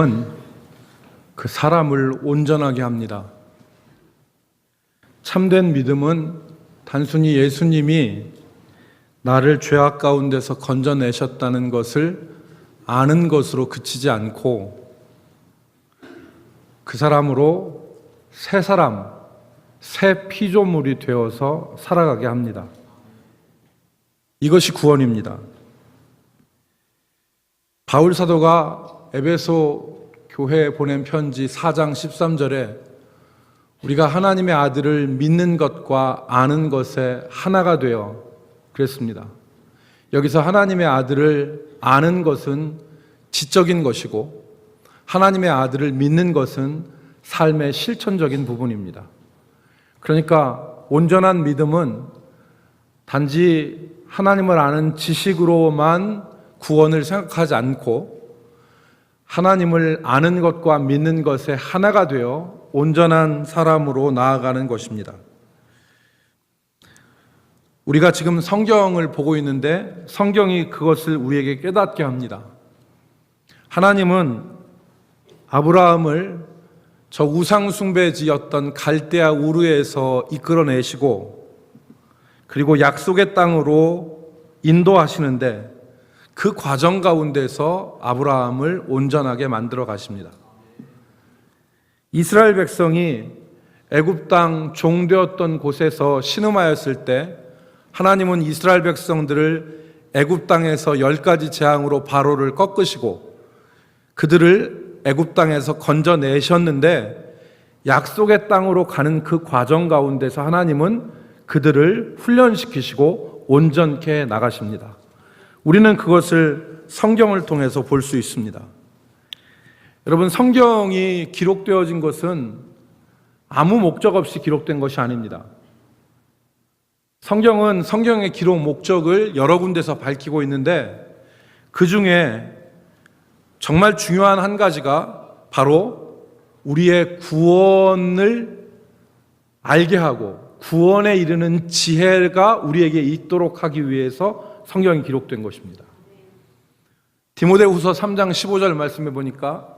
은 그 사람을 온전하게 합니다. 참된 믿음은 단순히 예수님이 나를 죄악 가운데서 건져내셨다는 것을 아는 것으로 그치지 않고 그 사람으로 새 사람, 새 피조물이 되어서 살아가게 합니다. 이것이 구원입니다. 바울 사도가 에베소 교회에 보낸 편지 4장 13절에 우리가 하나님의 아들을 믿는 것과 아는 것에 하나가 되어 그랬습니다. 여기서 하나님의 아들을 아는 것은 지적인 것이고 하나님의 아들을 믿는 것은 삶의 실천적인 부분입니다. 그러니까 온전한 믿음은 단지 하나님을 아는 지식으로만 구원을 생각하지 않고 하나님을 아는 것과 믿는 것에 하나가 되어 온전한 사람으로 나아가는 것입니다. 우리가 지금 성경을 보고 있는데 성경이 그것을 우리에게 깨닫게 합니다. 하나님은 아브라함을 저 우상숭배지였던 갈대아 우르에서 이끌어내시고 그리고 약속의 땅으로 인도하시는데 그 과정 가운데서 아브라함을 온전하게 만들어 가십니다. 이스라엘 백성이 애굽 땅 종되었던 곳에서 신음하였을 때 하나님은 이스라엘 백성들을 애굽 땅에서 10가지 재앙으로 바로를 꺾으시고 그들을 애굽 땅에서 건져내셨는데 약속의 땅으로 가는 그 과정 가운데서 하나님은 그들을 훈련시키시고 온전케 나가십니다. 우리는 그것을 성경을 통해서 볼 수 있습니다. 여러분, 성경이 기록되어진 것은 아무 목적 없이 기록된 것이 아닙니다. 성경은 성경의 기록 목적을 여러 군데서 밝히고 있는데 그 중에 정말 중요한 한 가지가 바로 우리의 구원을 알게 하고 구원에 이르는 지혜가 우리에게 있도록 하기 위해서 성경이 기록된 것입니다. 디모데후서 3장 15절 말씀해 보니까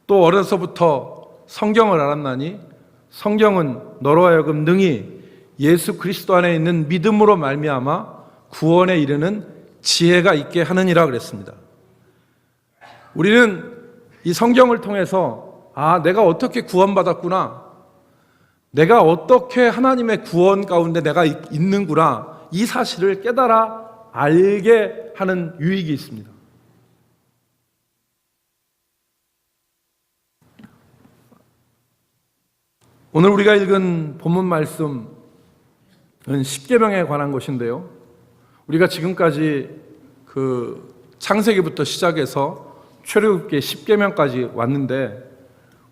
또 어려서부터 성경을 알았나니 성경은 너로 하여금 능히 예수 그리스도 안에 있는 믿음으로 말미암아 구원에 이르는 지혜가 있게 하느니라 그랬습니다. 우리는 이 성경을 통해서 내가 어떻게 구원받았구나, 내가 어떻게 하나님의 구원 가운데 내가 있는구나, 이 사실을 깨달아 알게 하는 유익이 있습니다. 오늘 우리가 읽은 본문 말씀은 십계명에 관한 것인데요. 우리가 지금까지 그 창세기부터 시작해서 출애굽기 십계명까지 왔는데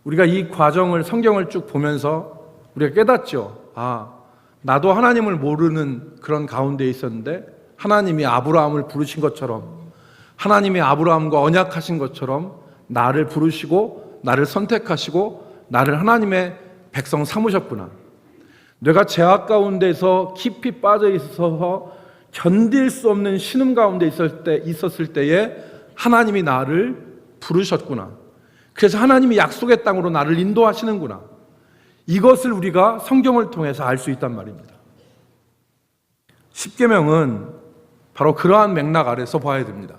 우리가 이 과정을 성경을 쭉 보면서 우리가 깨닫죠. 나도 하나님을 모르는 그런 가운데 있었는데 하나님이 아브라함을 부르신 것처럼 하나님이 아브라함과 언약하신 것처럼 나를 부르시고 나를 선택하시고 나를 하나님의 백성 삼으셨구나. 내가 죄악 가운데서 깊이 빠져 있어서 견딜 수 없는 신음 가운데 있었을 때에 하나님이 나를 부르셨구나. 그래서 하나님이 약속의 땅으로 나를 인도하시는구나. 이것을 우리가 성경을 통해서 알 수 있단 말입니다. 십계명은 바로 그러한 맥락 아래서 봐야 됩니다.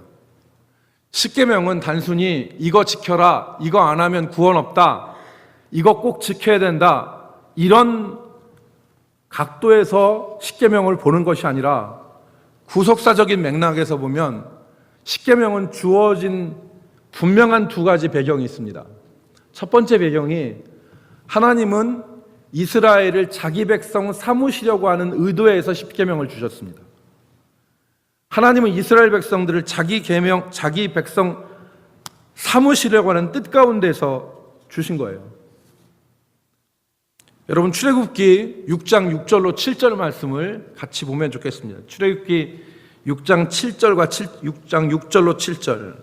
십계명은 단순히 이거 지켜라, 이거 안 하면 구원 없다, 이거 꼭 지켜야 된다, 이런 각도에서 십계명을 보는 것이 아니라 구속사적인 맥락에서 보면 십계명은 주어진 분명한 두 가지 배경이 있습니다. 첫 번째 배경이 하나님은 이스라엘을 자기 백성 삼으시려고 하는 의도에서 십계명을 주셨습니다. 하나님은 이스라엘 백성들을 자기 백성 삼으시려고 하는 뜻 가운데서 주신 거예요. 여러분, 출애굽기 6장 6절로 7절 말씀을 같이 보면 좋겠습니다. 출애굽기 6장 7절과 6장 6절로 7절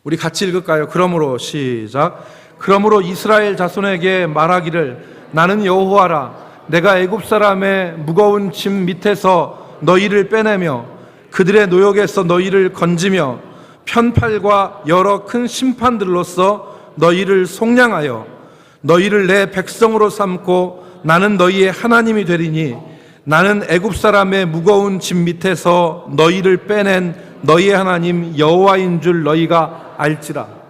우리 같이 읽을까요? 그러므로 시작. 그러므로 이스라엘 자손에게 말하기를 나는 여호와라. 내가 애굽 사람의 무거운 짐 밑에서 너희를 빼내며 그들의 노역에서 너희를 건지며 편팔과 여러 큰 심판들로서 너희를 속량하여 너희를 내 백성으로 삼고 나는 너희의 하나님이 되리니 나는 애굽 사람의 무거운 짐 밑에서 너희를 빼낸 너희의 하나님 여호와인 줄 너희가 알지라.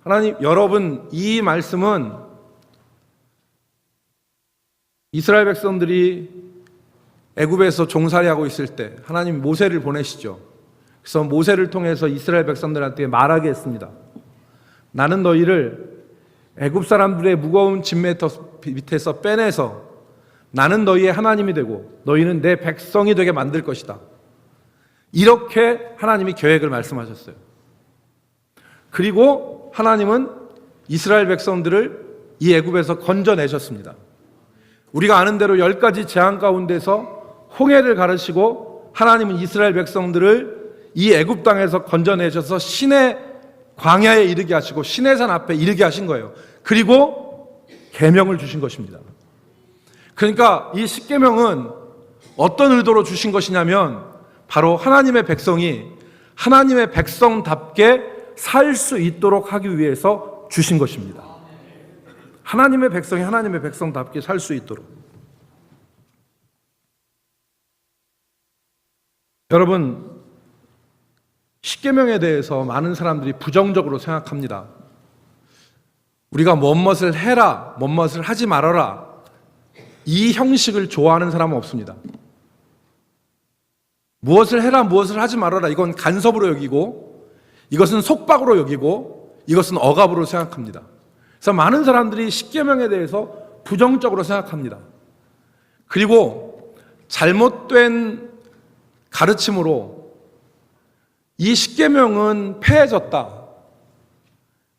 하나님, 여러분, 이 말씀은 이스라엘 백성들이 애굽에서 종살이하고 있을 때 하나님이 모세를 보내시죠. 그래서 모세를 통해서 이스라엘 백성들한테 말하게 했습니다. 나는 너희를 애굽 사람들의 무거운 짐 밑에서 빼내서 나는 너희의 하나님이 되고 너희는 내 백성이 되게 만들 것이다. 이렇게 하나님이 계획을 말씀하셨어요. 그리고 하나님은 이스라엘 백성들을 이 애굽에서 건져내셨습니다. 우리가 아는 대로 10가지 재앙 가운데서 홍해를 가르시고 하나님은 이스라엘 백성들을 이 애굽 땅에서 건져내셔서 신의 광야에 이르게 하시고 시내산 앞에 이르게 하신 거예요. 그리고 계명을 주신 것입니다. 그러니까 이 십계명은 어떤 의도로 주신 것이냐면 바로 하나님의 백성이 하나님의 백성답게 살 수 있도록 하기 위해서 주신 것입니다. 하나님의 백성이 하나님의 백성답게 살 수 있도록. 여러분, 십계명에 대해서 많은 사람들이 부정적으로 생각합니다. 우리가 무엇을 해라, 무엇을 하지 말아라, 이 형식을 좋아하는 사람은 없습니다. 무엇을 해라, 무엇을 하지 말아라, 이건 간섭으로 여기고 이것은 속박으로 여기고 이것은 억압으로 생각합니다. 그래서 많은 사람들이 십계명에 대해서 부정적으로 생각합니다. 그리고 잘못된 가르침으로 이 십계명은 폐해졌다.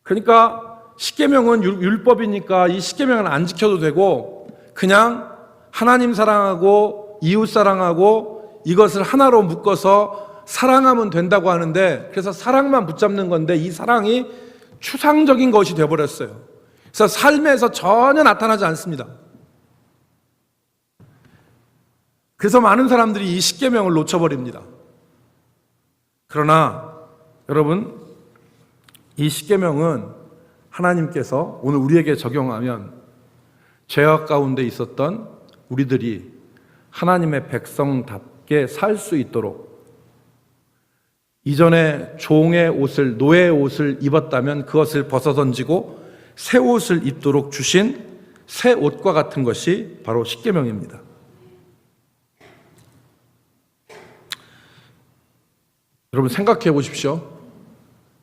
그러니까 십계명은 율법이니까 이 십계명은 안 지켜도 되고 그냥 하나님 사랑하고 이웃 사랑하고 이것을 하나로 묶어서 사랑하면 된다고 하는데, 그래서 사랑만 붙잡는 건데 이 사랑이 추상적인 것이 되어버렸어요. 그래서 삶에서 전혀 나타나지 않습니다. 그래서 많은 사람들이 이 십계명을 놓쳐버립니다. 그러나 여러분, 이 십계명은 하나님께서 오늘 우리에게 적용하면 죄악 가운데 있었던 우리들이 하나님의 백성답게 살 수 있도록, 이전에 종의 옷을, 노예의 옷을 입었다면 그것을 벗어던지고 새 옷을 입도록 주신 새 옷과 같은 것이 바로 십계명입니다. 여러분, 생각해 보십시오.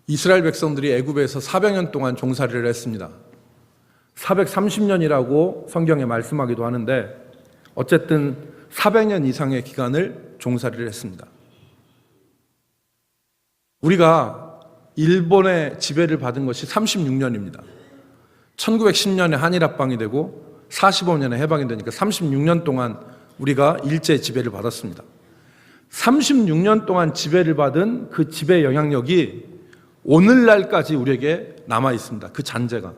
이스라엘 백성들이 애굽에서 400년 동안 종살이를 했습니다. 430년이라고 성경에 말씀하기도 하는데 어쨌든 400년 이상의 기간을 종살이를 했습니다. 우리가 일본의 지배를 받은 것이 36년입니다. 1910년에 한일합방이 되고 45년에 해방이 되니까 36년 동안 우리가 일제 지배를 받았습니다. 36년 동안 지배를 받은 그 지배 영향력이 오늘날까지 우리에게 남아 있습니다. 그 잔재가.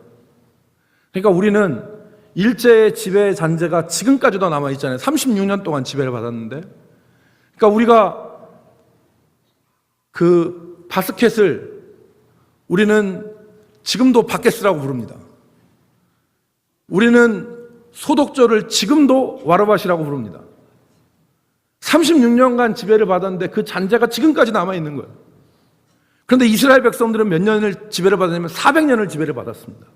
그러니까 우리는 일제의 지배 잔재가 지금까지도 남아 있잖아요. 36년 동안 지배를 받았는데. 그러니까 우리가 그 바스켓을 우리는 지금도 바켓이라고 부릅니다. 우리는 소독조를 지금도 와르바시라고 부릅니다. 36년간 지배를 받았는데 그 잔재가 지금까지 남아있는 거예요. 그런데 이스라엘 백성들은 몇 년을 지배를 받았냐면 400년을 지배를 받았습니다.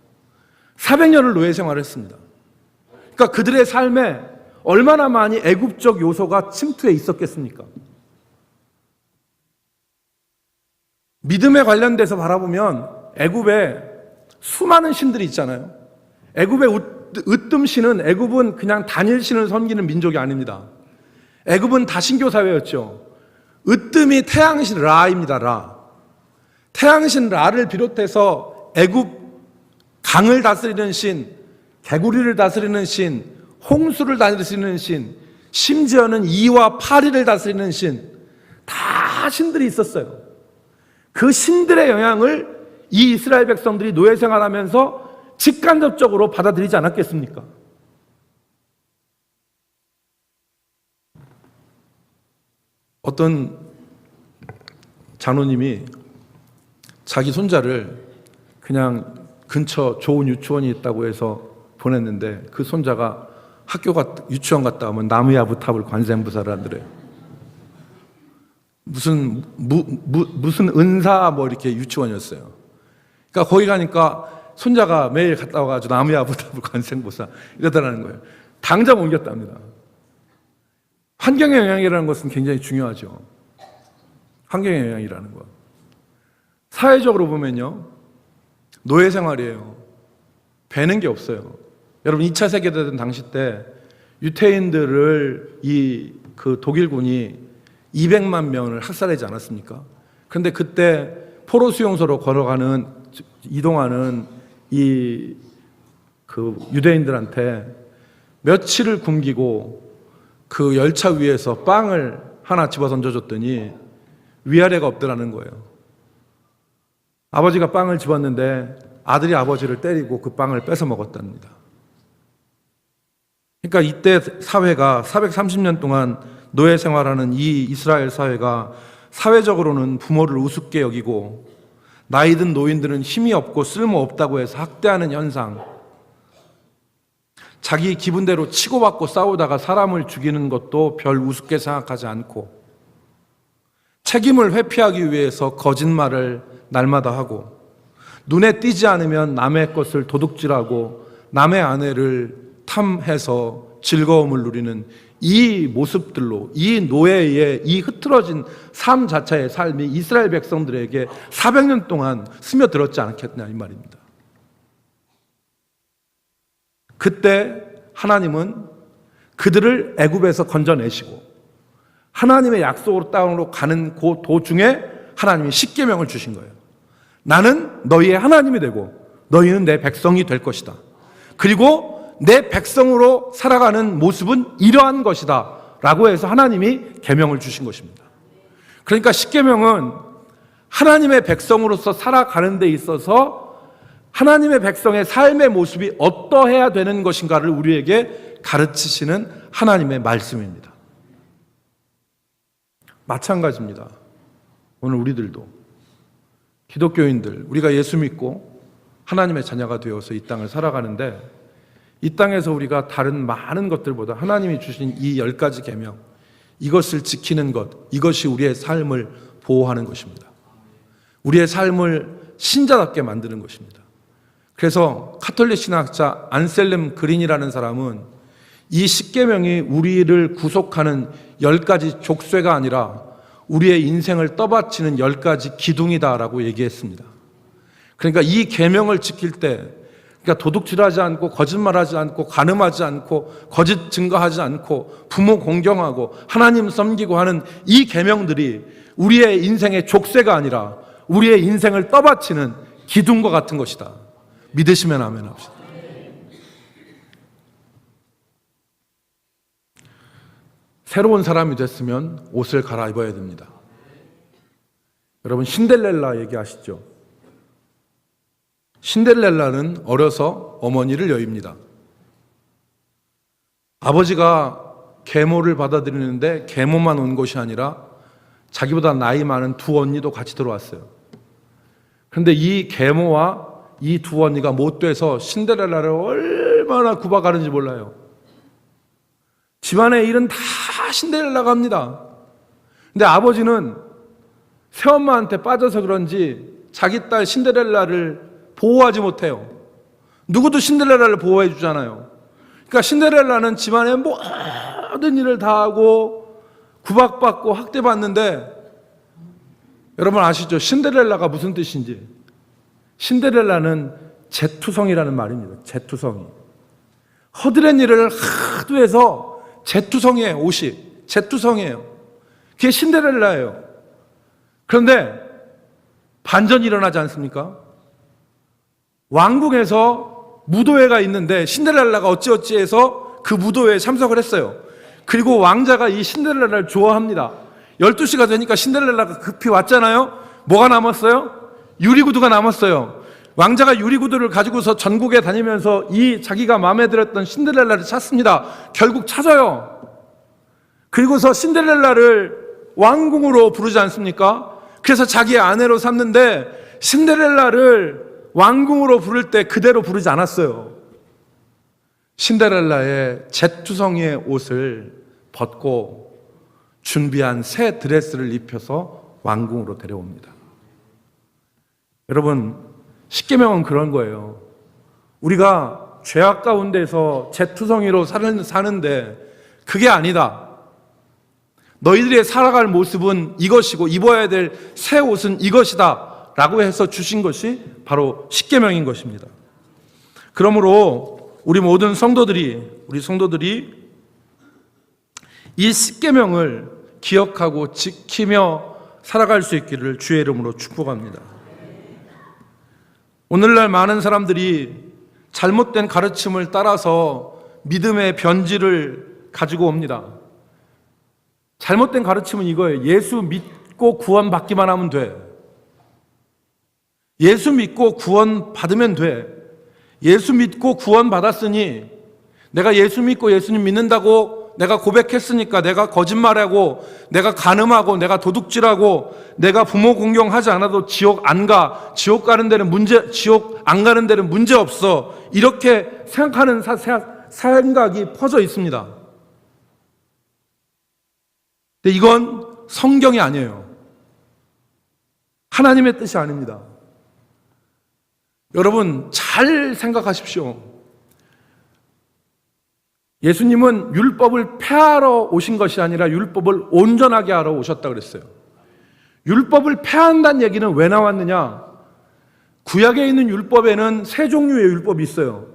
400년을 노예 생활을 했습니다. 그러니까 그들의 삶에 얼마나 많이 애굽적 요소가 침투해 있었겠습니까? 믿음에 관련돼서 바라보면 애굽에 수많은 신들이 있잖아요. 애굽의 으뜸신은, 애굽은 그냥 단일신을 섬기는 민족이 아닙니다. 애굽은 다신교 사회였죠. 으뜸이 태양신 라입니다. 라. 태양신 라를 비롯해서 애굽 강을 다스리는 신, 개구리를 다스리는 신, 홍수를 다스리는 신, 심지어는 이와 파리를 다스리는 신, 다 신들이 있었어요. 그 신들의 영향을 이 이스라엘 백성들이 노예 생활하면서 직간접적으로 받아들이지 않았겠습니까? 어떤 장로님이 자기 손자를 그냥 근처 좋은 유치원이 있다고 해서 보냈는데 그 손자가 유치원 갔다 오면 나무야부탑을 관세음보살을 한대래요. 무슨 은사 뭐 이렇게 유치원이었어요. 그러니까 거기 가니까 손자가 매일 갔다 와가지고 나무야부탑을 관세음보살 이러더라는 거예요. 당장 옮겼답니다. 환경의 영향이라는 것은 굉장히 중요하죠. 환경의 영향이라는 것. 사회적으로 보면요, 노예 생활이에요. 배는 게 없어요. 여러분 2차 세계대전 당시 때 유태인들을 그 독일군이 200만 명을 학살하지 않았습니까? 그런데 그때 포로 수용소로 이동하는 그 유대인들한테 며칠을 굶기고 그 열차 위에서 빵을 하나 집어 던져줬더니 위아래가 없더라는 거예요. 아버지가 빵을 집었는데 아들이 아버지를 때리고 그 빵을 뺏어 먹었답니다. 그러니까 이때 사회가 430년 동안 노예 생활하는 이 이스라엘 사회가 사회적으로는 부모를 우습게 여기고 나이 든 노인들은 힘이 없고 쓸모없다고 해서 학대하는 현상, 자기 기분대로 치고받고 싸우다가 사람을 죽이는 것도 별 우습게 생각하지 않고 책임을 회피하기 위해서 거짓말을 날마다 하고 눈에 띄지 않으면 남의 것을 도둑질하고 남의 아내를 탐해서 즐거움을 누리는 이 모습들로 이 노예의 이 흐트러진 삶 자체의 삶이 이스라엘 백성들에게 400년 동안 스며들었지 않겠냐 이 말입니다. 그때 하나님은 그들을 애굽에서 건져내시고 하나님의 약속으로 땅으로 가는 그 도중에 하나님이 십계명을 주신 거예요. 나는 너희의 하나님이 되고 너희는 내 백성이 될 것이다. 그리고 내 백성으로 살아가는 모습은 이러한 것이다 라고 해서 하나님이 계명을 주신 것입니다. 그러니까 십계명은 하나님의 백성으로서 살아가는 데 있어서 하나님의 백성의 삶의 모습이 어떠해야 되는 것인가를 우리에게 가르치시는 하나님의 말씀입니다. 마찬가지입니다. 오늘 우리들도 기독교인들, 우리가 예수 믿고 하나님의 자녀가 되어서 이 땅을 살아가는데 이 땅에서 우리가 다른 많은 것들보다 하나님이 주신 이 10가지 계명, 이것을 지키는 것, 이것이 우리의 삶을 보호하는 것입니다. 우리의 삶을 신자답게 만드는 것입니다. 그래서 카톨릭 신학자 안셀름 그린이라는 사람은 이 십계명이 우리를 구속하는 10가지 족쇄가 아니라 우리의 인생을 떠받치는 10가지 기둥이다라고 얘기했습니다. 그러니까 이 계명을 지킬 때, 그러니까 도둑질하지 않고 거짓말하지 않고 간음하지 않고 거짓 증거하지 않고 부모 공경하고 하나님 섬기고 하는 이 계명들이 우리의 인생의 족쇄가 아니라 우리의 인생을 떠받치는 기둥과 같은 것이다. 믿으시면 아멘 합시다. 새로운 사람이 됐으면 옷을 갈아입어야 됩니다. 여러분 신데렐라 얘기하시죠? 신데렐라는 어려서 어머니를 여입니다. 아버지가 계모를 받아들이는데 계모만 온 것이 아니라 자기보다 나이 많은 두 언니도 같이 들어왔어요. 그런데 이 계모와 이 두 언니가 못 돼서 신데렐라를 얼마나 구박하는지 몰라요. 집안의 일은 다 신데렐라가 합니다. 근데 아버지는 새엄마한테 빠져서 그런지 자기 딸 신데렐라를 보호하지 못해요. 누구도 신데렐라를 보호해 주잖아요. 그러니까 신데렐라는 집안의 모든 일을 다 하고 구박받고 학대받는데 여러분 아시죠? 신데렐라가 무슨 뜻인지. 신데렐라는 재투성이라는 말입니다. 재투성이. 허드렛 일을 하도 해서 재투성이에요. 옷이 재투성이에요. 그게 신데렐라예요. 그런데 반전이 일어나지 않습니까? 왕궁에서 무도회가 있는데 신데렐라가 어찌어찌해서 그 무도회에 참석을 했어요. 그리고 왕자가 이 신데렐라를 좋아합니다. 12시가 되니까 신데렐라가 급히 왔잖아요. 뭐가 남았어요? 유리구두가 남았어요. 왕자가 유리구두를 가지고서 전국에 다니면서 이 자기가 마음에 들었던 신데렐라를 찾습니다. 결국 찾아요. 그리고서 신데렐라를 왕궁으로 부르지 않습니까? 그래서 자기의 아내로 삼는데 신데렐라를 왕궁으로 부를 때 그대로 부르지 않았어요. 신데렐라의 잿투성이의 옷을 벗고 준비한 새 드레스를 입혀서 왕궁으로 데려옵니다. 여러분, 십계명은 그런 거예요. 우리가 죄악 가운데서 잿투성이로 사는데 그게 아니다. 너희들의 살아갈 모습은 이것이고 입어야 될 새 옷은 이것이다 라고 해서 주신 것이 바로 십계명인 것입니다. 그러므로 우리 모든 성도들이 이 십계명을 기억하고 지키며 살아갈 수 있기를 주의 이름으로 축복합니다. 오늘날 많은 사람들이 잘못된 가르침을 따라서 믿음의 변질을 가지고 옵니다. 잘못된 가르침은 이거예요. 예수 믿고 구원받기만 하면 돼. 예수 믿고 구원받으면 돼. 예수 믿고 구원받았으니 내가 예수 믿고 예수님 믿는다고 내가 고백했으니까 내가 거짓말하고 내가 간음하고 내가 도둑질하고 내가 부모 공경하지 않아도 지옥 안 가. 지옥 안 가는 데는 문제 없어. 이렇게 생각하는 생각이 퍼져 있습니다. 근데 이건 성경이 아니에요. 하나님의 뜻이 아닙니다. 여러분 잘 생각하십시오. 예수님은 율법을 폐하러 오신 것이 아니라 율법을 온전하게 하러 오셨다 그랬어요. 율법을 폐한다는 얘기는 왜 나왔느냐? 구약에 있는 율법에는 세 종류의 율법이 있어요.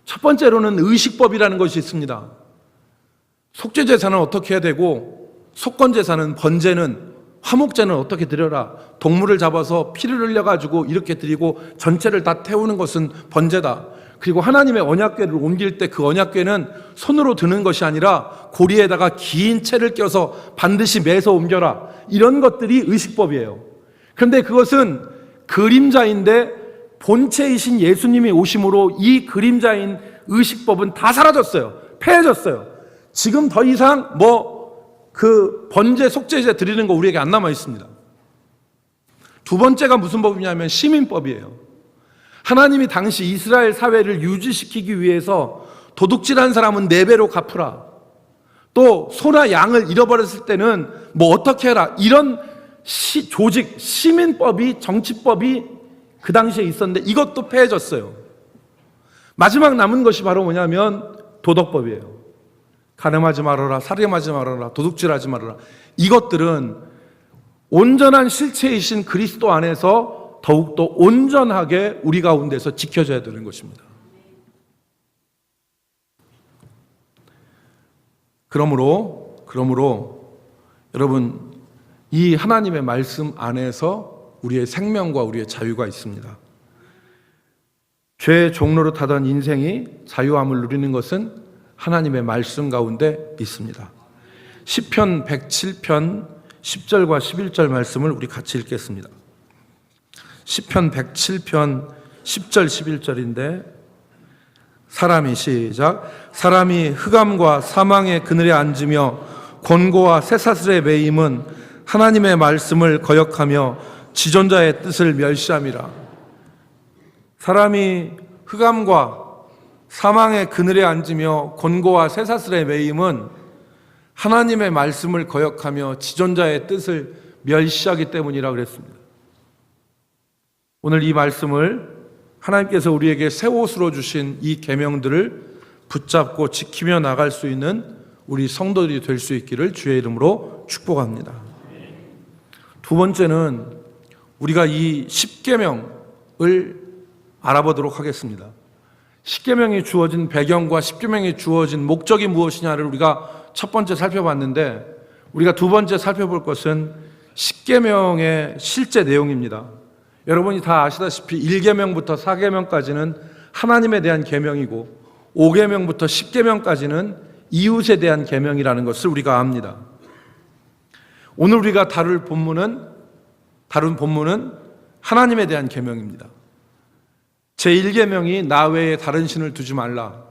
첫 번째로는 의식법이라는 것이 있습니다. 속죄제사는 어떻게 해야 되고, 속건제사는, 번제는, 화목제는 어떻게 드려라. 동물을 잡아서 피를 흘려가지고 이렇게 드리고 전체를 다 태우는 것은 번제다. 그리고 하나님의 언약궤를 옮길 때 그 언약궤는 손으로 드는 것이 아니라 고리에다가 긴 채를 껴서 반드시 매서 옮겨라. 이런 것들이 의식법이에요. 그런데 그것은 그림자인데 본체이신 예수님이 오심으로 이 그림자인 의식법은 다 사라졌어요. 폐해졌어요. 지금 더 이상 그 번제, 속죄제 드리는 거 우리에게 안 남아 있습니다. 두 번째가 무슨 법이냐면 시민법이에요. 하나님이 당시 이스라엘 사회를 유지시키기 위해서 도둑질한 사람은 4배로 갚으라. 또 소나 양을 잃어버렸을 때는 어떻게 해라. 이런 조직, 시민법이, 정치법이 그 당시에 있었는데 이것도 폐해졌어요. 마지막 남은 것이 바로 뭐냐면 도덕법이에요. 간음하지 말아라, 살인하지 말아라, 도둑질하지 말아라. 이것들은 온전한 실체이신 그리스도 안에서 더욱더 온전하게 우리 가운데서 지켜져야 되는 것입니다. 그러므로 여러분, 이 하나님의 말씀 안에서 우리의 생명과 우리의 자유가 있습니다. 죄의 종로로 타던 인생이 자유함을 누리는 것은 하나님의 말씀 가운데 있습니다. 시편 107편 10절과 11절 말씀을 우리 같이 읽겠습니다. 시편 107편 10절 11절인데 사람이 흑암과 사망의 그늘에 앉으며 곤고와 쇠사슬에 매임은 하나님의 말씀을 거역하며 지존자의 뜻을 멸시함이라. 사람이 흑암과 사망의 그늘에 앉으며 곤고와 쇠사슬에 매임은 하나님의 말씀을 거역하며 지존자의 뜻을 멸시하기 때문이라 그랬습니다. 오늘 이 말씀을 하나님께서 우리에게 새 옷으로 주신 이 계명들을 붙잡고 지키며 나갈 수 있는 우리 성도들이 될 수 있기를 주의 이름으로 축복합니다. 두 번째는 우리가 이 십계명을 알아보도록 하겠습니다. 십계명이 주어진 배경과 십계명이 주어진 목적이 무엇이냐를 우리가 첫 번째 살펴봤는데, 우리가 두 번째 살펴볼 것은 십계명의 실제 내용입니다. 여러분이 다 아시다시피 1계명부터 4계명까지는 하나님에 대한 계명이고 5계명부터 10계명까지는 이웃에 대한 계명이라는 것을 우리가 압니다. 오늘 우리가 다룬 본문은 하나님에 대한 계명입니다. 제1계명이 나 외에 다른 신을 두지 말라.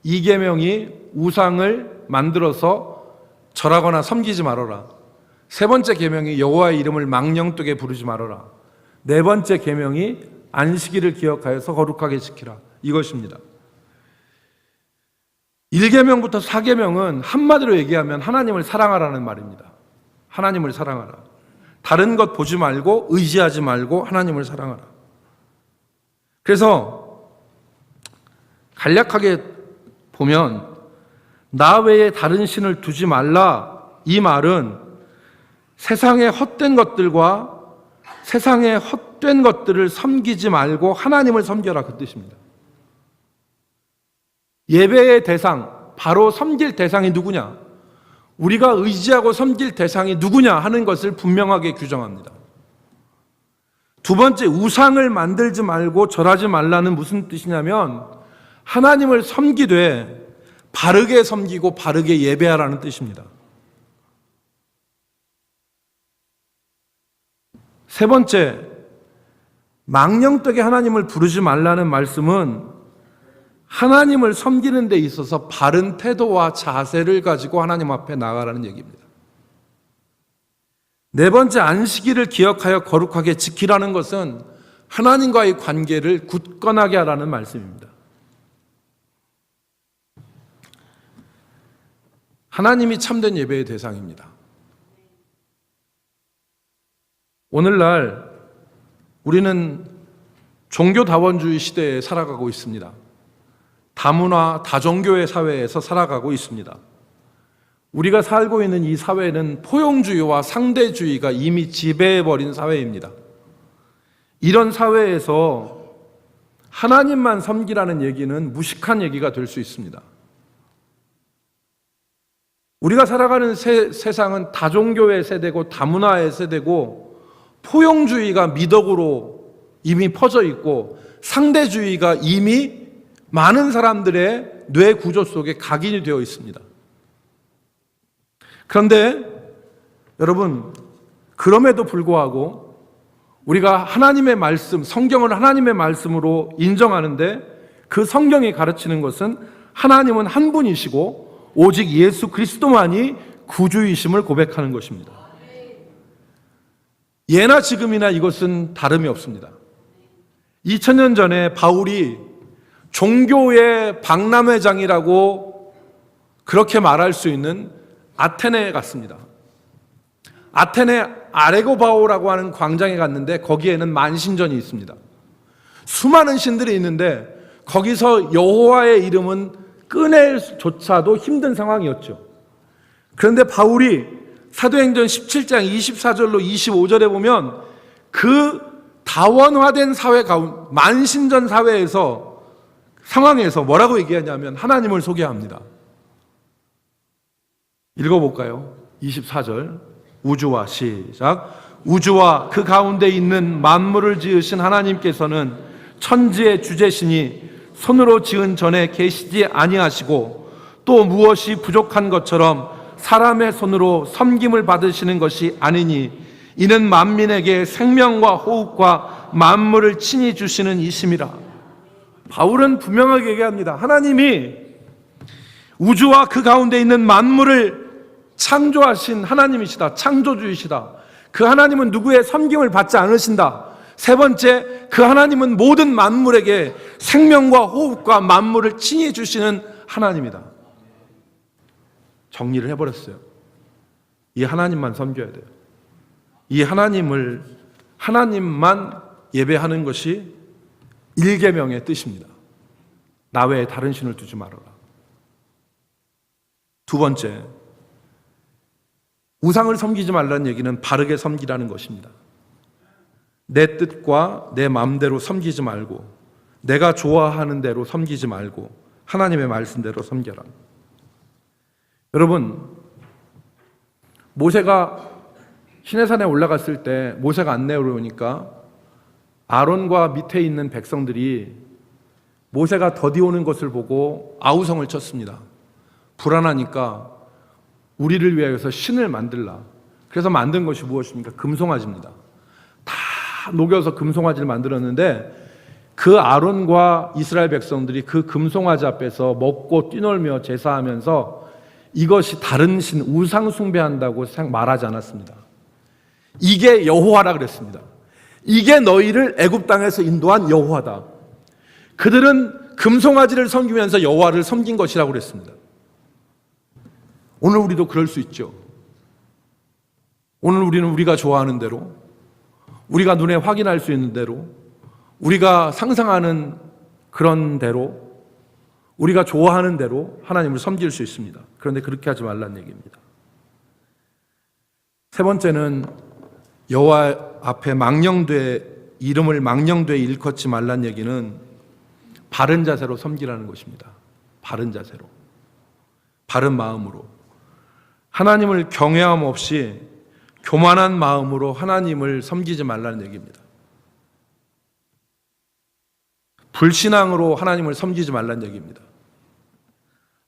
2계명이 우상을 만들어서 절하거나 섬기지 말아라. 세 번째 계명이 여호와의 이름을 망령되게 부르지 말아라. 네 번째 계명이 안식일을 기억하여서 거룩하게 지키라. 이것입니다. 1계명부터 4계명은 한마디로 얘기하면 하나님을 사랑하라는 말입니다. 하나님을 사랑하라. 다른 것 보지 말고 의지하지 말고 하나님을 사랑하라. 그래서 간략하게 보면 나 외에 다른 신을 두지 말라, 이 말은 세상의 헛된 것들과 세상의 헛된 것들을 섬기지 말고 하나님을 섬겨라, 그 뜻입니다. 예배의 대상, 바로 섬길 대상이 누구냐, 우리가 의지하고 섬길 대상이 누구냐 하는 것을 분명하게 규정합니다. 두 번째, 우상을 만들지 말고 절하지 말라는 무슨 뜻이냐면 하나님을 섬기되 바르게 섬기고 바르게 예배하라는 뜻입니다. 세 번째, 망령되게 하나님을 부르지 말라는 말씀은 하나님을 섬기는 데 있어서 바른 태도와 자세를 가지고 하나님 앞에 나아가라는 얘기입니다. 네 번째, 안식일을 기억하여 거룩하게 지키라는 것은 하나님과의 관계를 굳건하게 하라는 말씀입니다. 하나님이 참된 예배의 대상입니다. 오늘날 우리는 종교다원주의 시대에 살아가고 있습니다. 다문화, 다종교의 사회에서 살아가고 있습니다. 우리가 살고 있는 이 사회는 포용주의와 상대주의가 이미 지배해버린 사회입니다. 이런 사회에서 하나님만 섬기라는 얘기는 무식한 얘기가 될 수 있습니다. 우리가 살아가는 세상은 다종교의 세대고 다문화의 세대고 포용주의가 미덕으로 이미 퍼져 있고 상대주의가 이미 많은 사람들의 뇌 구조 속에 각인이 되어 있습니다. 그런데 여러분, 그럼에도 불구하고 우리가 하나님의 말씀, 성경을 하나님의 말씀으로 인정하는데 그 성경이 가르치는 것은 하나님은 한 분이시고 오직 예수 그리스도만이 구주이심을 고백하는 것입니다. 예나 지금이나 이것은 다름이 없습니다. 2000년 전에 바울이 종교의 박람회장이라고 그렇게 말할 수 있는 아테네에 갔습니다. 아테네 아레고바오라고 하는 광장에 갔는데 거기에는 만신전이 있습니다. 수많은 신들이 있는데 거기서 여호와의 이름은 꺼낼조차도 힘든 상황이었죠. 그런데 바울이 사도행전 17장 24절로 25절에 보면 그 다원화된 사회 가운데 만신전 사회에서 상황에서 뭐라고 얘기하냐면 하나님을 소개합니다. 읽어볼까요? 24절 우주와 시작. 우주와 그 가운데 있는 만물을 지으신 하나님께서는 천지의 주재시니 손으로 지은 전에 계시지 아니하시고 또 무엇이 부족한 것처럼 사람의 손으로 섬김을 받으시는 것이 아니니 이는 만민에게 생명과 호흡과 만물을 친히 주시는 이심이라. 바울은 분명하게 얘기합니다. 하나님이 우주와 그 가운데 있는 만물을 창조하신 하나님이시다. 창조주이시다. 그 하나님은 누구의 섬김을 받지 않으신다. 세 번째, 그 하나님은 모든 만물에게 생명과 호흡과 만물을 친히 주시는 하나님이다. 정리를 해버렸어요. 이 하나님만 섬겨야 돼요. 이 하나님만 예배하는 것이 1계명의 뜻입니다. 나 외에 다른 신을 두지 말아라. 두 번째, 우상을 섬기지 말라는 얘기는 바르게 섬기라는 것입니다. 내 뜻과 내 마음대로 섬기지 말고 내가 좋아하는 대로 섬기지 말고 하나님의 말씀대로 섬겨라. 여러분, 모세가 시내산에 올라갔을 때 모세가 안 내려오니까 아론과 밑에 있는 백성들이 모세가 더디 오는 것을 보고 아우성을 쳤습니다. 불안하니까 우리를 위하여서 신을 만들라. 그래서 만든 것이 무엇입니까? 금송아지입니다. 다 녹여서 금송아지를 만들었는데 그 아론과 이스라엘 백성들이 그 금송아지 앞에서 먹고 뛰놀며 제사하면서 이것이 다른 신, 우상 숭배한다고 말하지 않았습니다. 이게 여호와라 그랬습니다. 이게 너희를 애굽 땅에서 인도한 여호와다. 그들은 금송아지를 섬기면서 여호와를 섬긴 것이라고 그랬습니다. 오늘 우리도 그럴 수 있죠. 오늘 우리는 우리가 좋아하는 대로, 우리가 눈에 확인할 수 있는 대로, 우리가 상상하는 그런 대로, 우리가 좋아하는 대로 하나님을 섬길 수 있습니다. 그런데 그렇게 하지 말라는 얘기입니다. 세 번째는 여호와 앞에 이름을 망령되이 일컫지 말라는 얘기는 바른 자세로 섬기라는 것입니다. 바른 자세로, 바른 마음으로, 하나님을 경외함 없이 교만한 마음으로 하나님을 섬기지 말라는 얘기입니다. 불신앙으로 하나님을 섬기지 말라는 얘기입니다.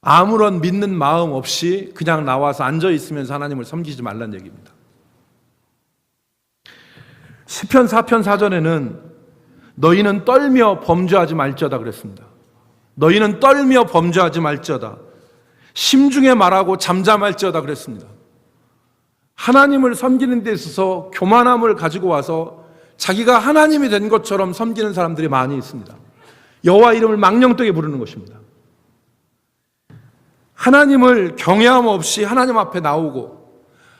아무런 믿는 마음 없이 그냥 나와서 앉아 있으면서 하나님을 섬기지 말라는 얘기입니다. 시편 4편 4절에는 너희는 떨며 범죄하지 말지어다 그랬습니다. 너희는 떨며 범죄하지 말지어다. 심중에 말하고 잠잠할지어다 그랬습니다. 하나님을 섬기는 데 있어서 교만함을 가지고 와서 자기가 하나님이 된 것처럼 섬기는 사람들이 많이 있습니다. 여호와 이름을 망령되게 부르는 것입니다. 하나님을 경외함 없이 하나님 앞에 나오고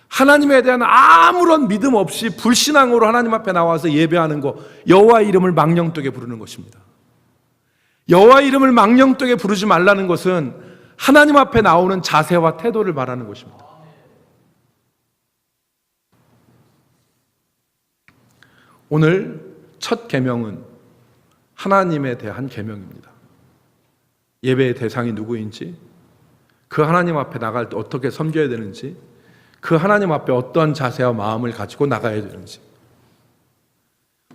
하나님에 대한 아무런 믿음 없이 불신앙으로 하나님 앞에 나와서 예배하는 것, 여호와 이름을 망령되게 부르는 것입니다. 여호와 이름을 망령되게 부르지 말라는 것은 하나님 앞에 나오는 자세와 태도를 말하는 것입니다. 오늘 첫 계명은 하나님에 대한 계명입니다. 예배의 대상이 누구인지, 그 하나님 앞에 나갈 때 어떻게 섬겨야 되는지, 그 하나님 앞에 어떤 자세와 마음을 가지고 나가야 되는지.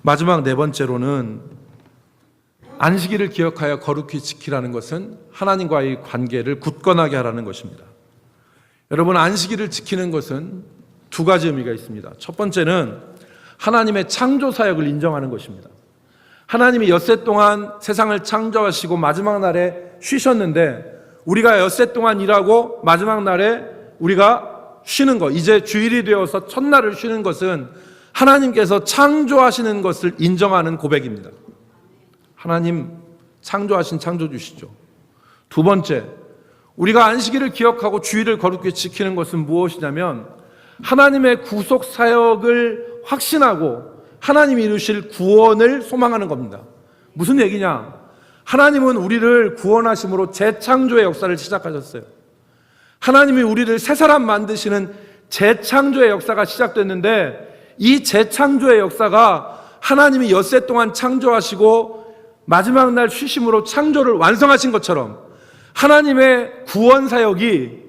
마지막 네 번째로는 안식일을 기억하여 거룩히 지키라는 것은 하나님과의 관계를 굳건하게 하라는 것입니다. 여러분, 안식일을 지키는 것은 두 가지 의미가 있습니다. 첫 번째는 하나님의 창조 사역을 인정하는 것입니다. 하나님이 엿새 동안 세상을 창조하시고 마지막 날에 쉬셨는데 우리가 엿새 동안 일하고 마지막 날에 우리가 쉬는 것, 이제 주일이 되어서 첫날을 쉬는 것은 하나님께서 창조하시는 것을 인정하는 고백입니다. 하나님 창조하신 창조주시죠. 두 번째, 우리가 안식일을 기억하고 주일을 거룩히 지키는 것은 무엇이냐면 하나님의 구속 사역을 확신하고 하나님이 이루실 구원을 소망하는 겁니다. 무슨 얘기냐? 하나님은 우리를 구원하심으로 재창조의 역사를 시작하셨어요. 하나님이 우리를 새 사람 만드시는 재창조의 역사가 시작됐는데 이 재창조의 역사가 하나님이 엿새 동안 창조하시고 마지막 날 쉬심으로 창조를 완성하신 것처럼 하나님의 구원 사역이,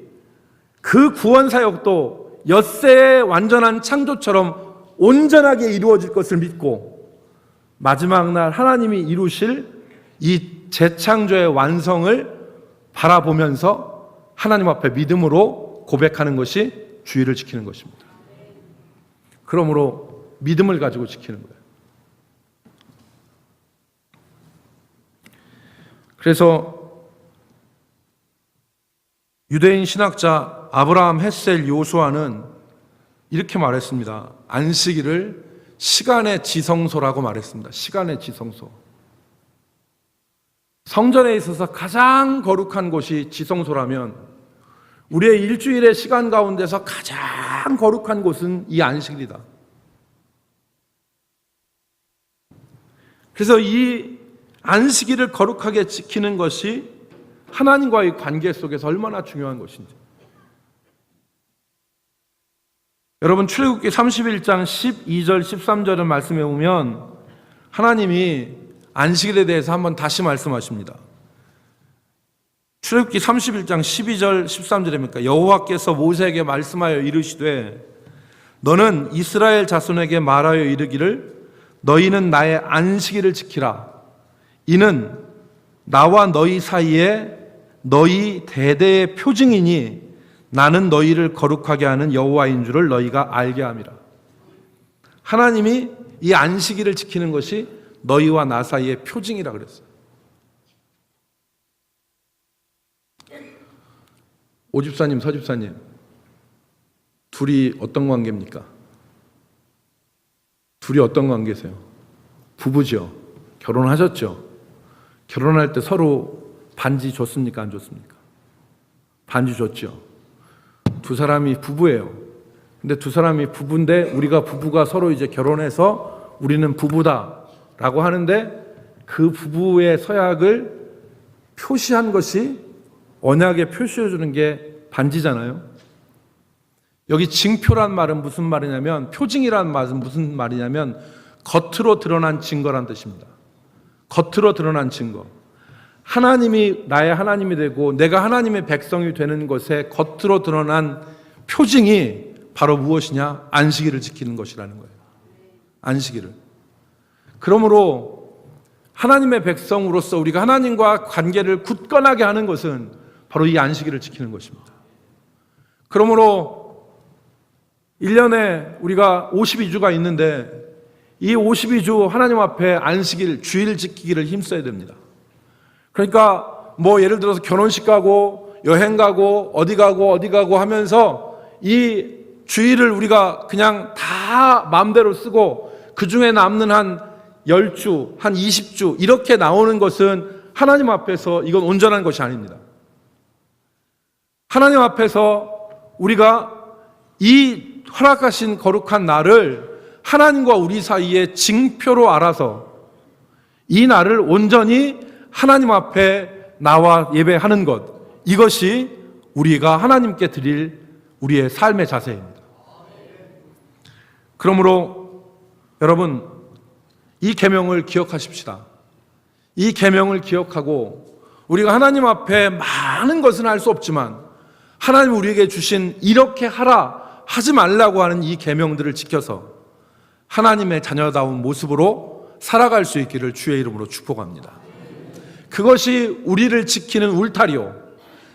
그 구원 사역도 엿새의 완전한 창조처럼 온전하게 이루어질 것을 믿고 마지막 날 하나님이 이루실 이 재창조의 완성을 바라보면서 하나님 앞에 믿음으로 고백하는 것이 주일을 지키는 것입니다. 그러므로 믿음을 가지고 지키는 거예요. 그래서 유대인 신학자 아브라함 헷셀 요수아는 이렇게 말했습니다. 안식일을 시간의 지성소라고 말했습니다. 시간의 지성소. 성전에 있어서 가장 거룩한 곳이 지성소라면 우리의 일주일의 시간 가운데서 가장 거룩한 곳은 이 안식일이다. 그래서 이 안식일을 거룩하게 지키는 것이 하나님과의 관계 속에서 얼마나 중요한 것인지. 여러분, 출애굽기 31장 12절 13절을 말씀해 보면 하나님이 안식일에 대해서 한번 다시 말씀하십니다. 출애굽기 31장 12절 13절입니까? 여호와께서 모세에게 말씀하여 이르시되 너는 이스라엘 자손에게 말하여 이르기를 너희는 나의 안식일을 지키라. 이는 나와 너희 사이에 너희 대대의 표징이니 나는 너희를 거룩하게 하는 여호와인 줄을 너희가 알게 함이라. 하나님이 이 안식일을 지키는 것이 너희와 나 사이의 표징이라 그랬어요. 오집사님, 서집사님, 둘이 어떤 관계입니까? 둘이 어떤 관계세요? 부부죠. 결혼하셨죠. 결혼할 때 서로 반지 줬습니까? 안 줬습니까? 반지 줬죠. 두 사람이 부부예요. 근데 두 사람이 부부인데 우리가 부부가 서로 이제 결혼해서 우리는 부부다라고 하는데 그 부부의 서약을 표시한 것이 언약에 표시해 주는 게 반지잖아요. 여기 징표란 말은 무슨 말이냐면, 표징이란 말은 무슨 말이냐면 겉으로 드러난 증거란 뜻입니다. 겉으로 드러난 증거. 하나님이 나의 하나님이 되고 내가 하나님의 백성이 되는 것에 겉으로 드러난 표징이 바로 무엇이냐? 안식일을 지키는 것이라는 거예요. 안식일을. 그러므로 하나님의 백성으로서 우리가 하나님과 관계를 굳건하게 하는 것은 바로 이 안식일을 지키는 것입니다. 그러므로 1년에 우리가 52주가 있는데 이 52주 하나님 앞에 안식일, 주일 지키기를 힘써야 됩니다. 그러니까 뭐 예를 들어서 결혼식 가고 여행 가고 어디 가고 하면서 이 주일을 우리가 그냥 다 마음대로 쓰고 그 중에 남는 한 10주, 한 20주 이렇게 나오는 것은 하나님 앞에서 이건 온전한 것이 아닙니다. 하나님 앞에서 우리가 이 허락하신 거룩한 날을 하나님과 우리 사이에 징표로 알아서 이 날을 온전히 하나님 앞에 나와 예배하는 것, 이것이 우리가 하나님께 드릴 우리의 삶의 자세입니다. 그러므로 여러분, 이 계명을 기억하십시다. 이 계명을 기억하고 우리가 하나님 앞에 많은 것은 할 수 없지만 하나님 우리에게 주신 이렇게 하라 하지 말라고 하는 이 계명들을 지켜서 하나님의 자녀다운 모습으로 살아갈 수 있기를 주의 이름으로 축복합니다. 그것이 우리를 지키는 울타리요,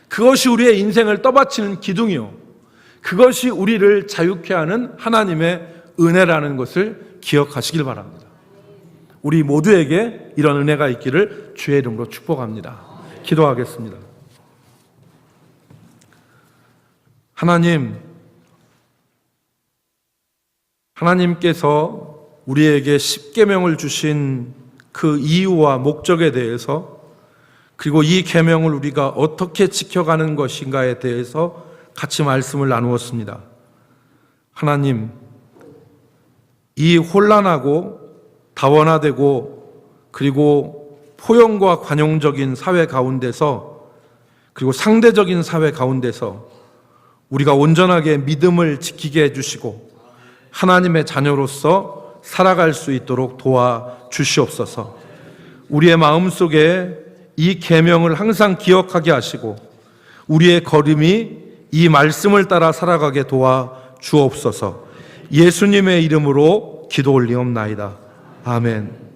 그것이 우리의 인생을 떠받치는 기둥이요, 그것이 우리를 자유케 하는 하나님의 은혜라는 것을 기억하시길 바랍니다. 우리 모두에게 이런 은혜가 있기를 주의 이름으로 축복합니다. 기도하겠습니다. 하나님께서 우리에게 십계명을 주신 그 이유와 목적에 대해서, 그리고 이 계명을 우리가 어떻게 지켜가는 것인가에 대해서 같이 말씀을 나누었습니다. 하나님, 이 혼란하고 다원화되고 그리고 포용과 관용적인 사회 가운데서, 그리고 상대적인 사회 가운데서 우리가 온전하게 믿음을 지키게 해주시고 하나님의 자녀로서 살아갈 수 있도록 도와주시옵소서. 우리의 마음속에 이 계명을 항상 기억하게 하시고 우리의 걸음이 이 말씀을 따라 살아가게 도와주옵소서. 예수님의 이름으로 기도 올리옵나이다. 아멘.